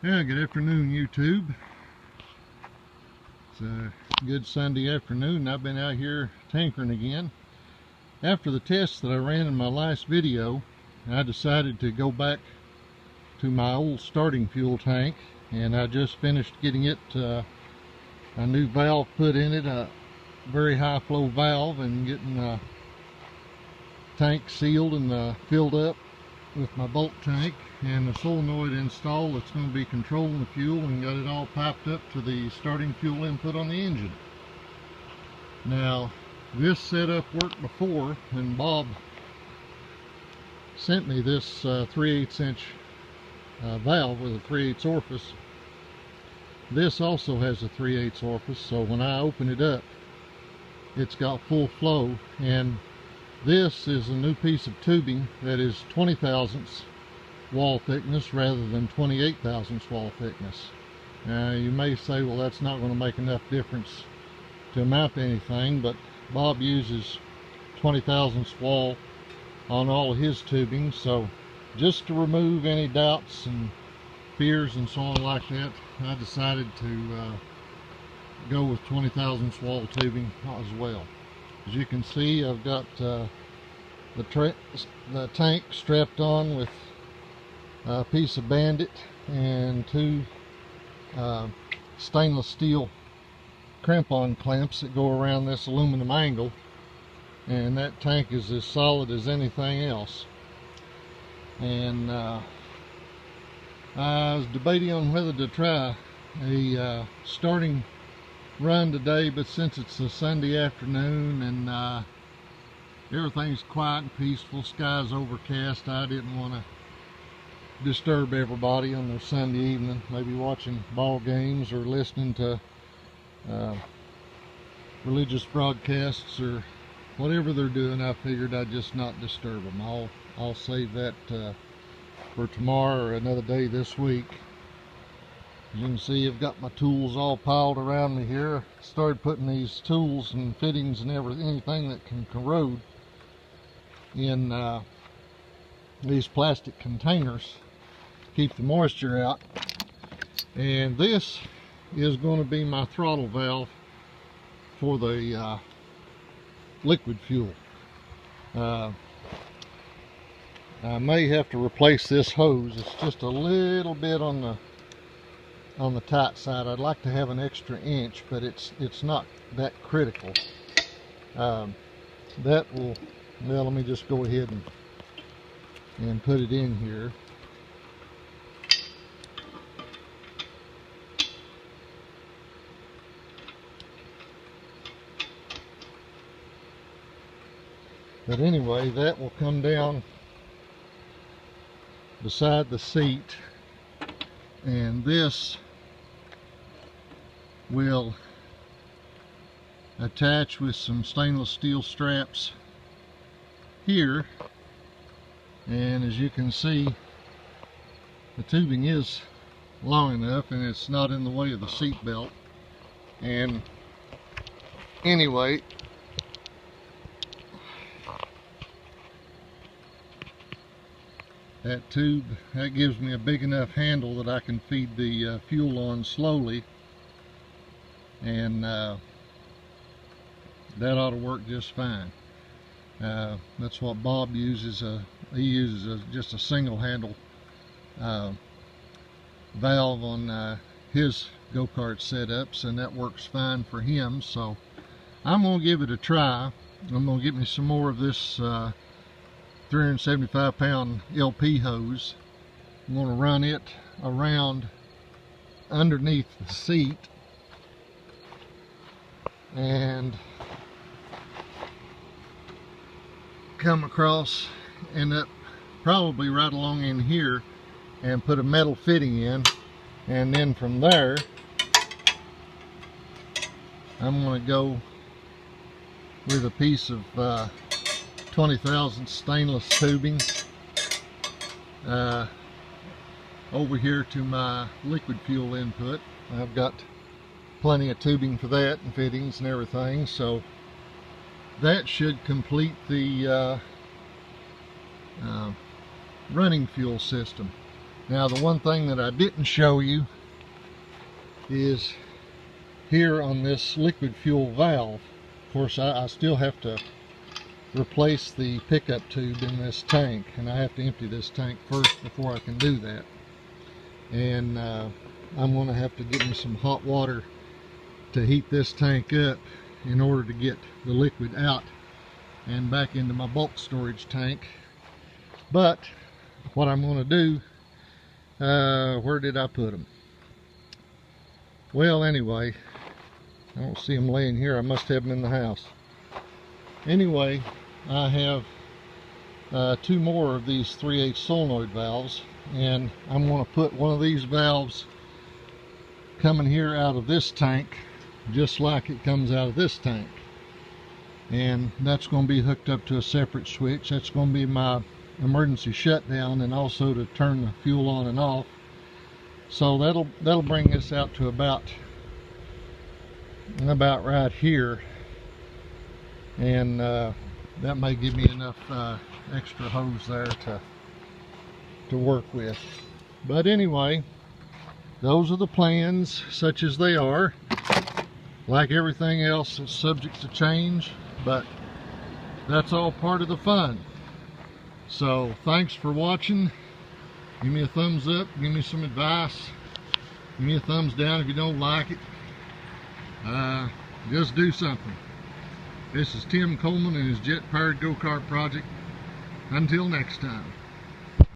Yeah, good afternoon, YouTube. It's a good Sunday afternoon. I've been out here tinkering again. After the tests that I ran in my last video, I decided to go back to my old starting fuel tank, and I just finished getting it a new valve put in it, a very high flow valve, and getting the tank sealed and filled up with my bulk tank, and the solenoid installed that's going to be controlling the fuel, and got it all piped up to the starting fuel input on the engine. Now, this setup worked before, and Bob sent me this 3/8 inch valve with a 3/8 orifice. This also has a 3/8 orifice, so when I open it up, it's got full flow. And this is a new piece of tubing that is 20 thousandths wall thickness rather than 28 thousandths wall thickness. You may say, well, that's not going to make enough difference to amount to anything, but Bob uses 20 thousandths wall on all of his tubing, so just to remove any doubts and fears and so on like that, I decided to go with 20 thousandths wall tubing as well. As you can see, I've got the tank strapped on with a piece of bandit and two stainless steel crampon clamps that go around this aluminum angle, and that tank is as solid as anything else. And I was debating on whether to try a starting run today, but since it's a Sunday afternoon and everything's quiet and peaceful, sky's overcast, I didn't want to disturb everybody on their Sunday evening, maybe watching ball games or listening to religious broadcasts or whatever they're doing. I figured I'd just not disturb them. I'll save that for tomorrow or another day this week. As you can see, I've got my tools all piled around me here. I started putting these tools and fittings and anything that can corrode in these plastic containers to keep the moisture out. And this is going to be my throttle valve for the liquid fuel. I may have to replace this hose. It's just a little bit on the tight side. I'd like to have an extra inch, but it's not that critical. That will, well, let me just go ahead and put it in here. But anyway, that will come down beside the seat, and this will attach with some stainless steel straps here. And as you can see, the tubing is long enough and it's not in the way of the seat belt. And anyway, that tube, that gives me a big enough handle that I can feed the fuel on slowly, and that ought to work just fine. That's what Bob uses. He uses just a single handle valve on his go-kart setups, and that works fine for him. So I'm going to give it a try. I'm going to get me some more of this 375-pound LP hose. I'm going to run it around underneath the seat and come across, end up probably right along in here, and put a metal fitting in, and then from there I'm going to go with a piece of 20 thousandths stainless tubing over here to my liquid fuel input. I've got plenty of tubing for that and fittings and everything, so that should complete the running fuel system. Now the one thing that I didn't show you is here on this liquid fuel valve. Of course, I still have to replace the pickup tube in this tank, and I have to empty this tank first before I can do that. And I'm going to have to get me some hot water to heat this tank up in order to get the liquid out and back into my bulk storage tank. But what I'm going to do, where did I put them? Well, anyway, I don't see them laying here. I must have them in the house. Anyway, I have 2 more of these 3/8 solenoid valves, and I'm going to put one of these valves coming here out of this tank just like it comes out of this tank, and that's going to be hooked up to a separate switch. That's going to be my emergency shutdown, and also to turn the fuel on and off. So that'll bring us out to about right here, and that may give me enough extra hose there to work with. But anyway, those are the plans, such as they are. Like everything else, it's subject to change, but that's all part of the fun. So thanks for watching. Give me a thumbs up, give me some advice, give me a thumbs down if you don't like it. Just do something. This is Tim Coleman and his jet-powered go-kart project. Until next time.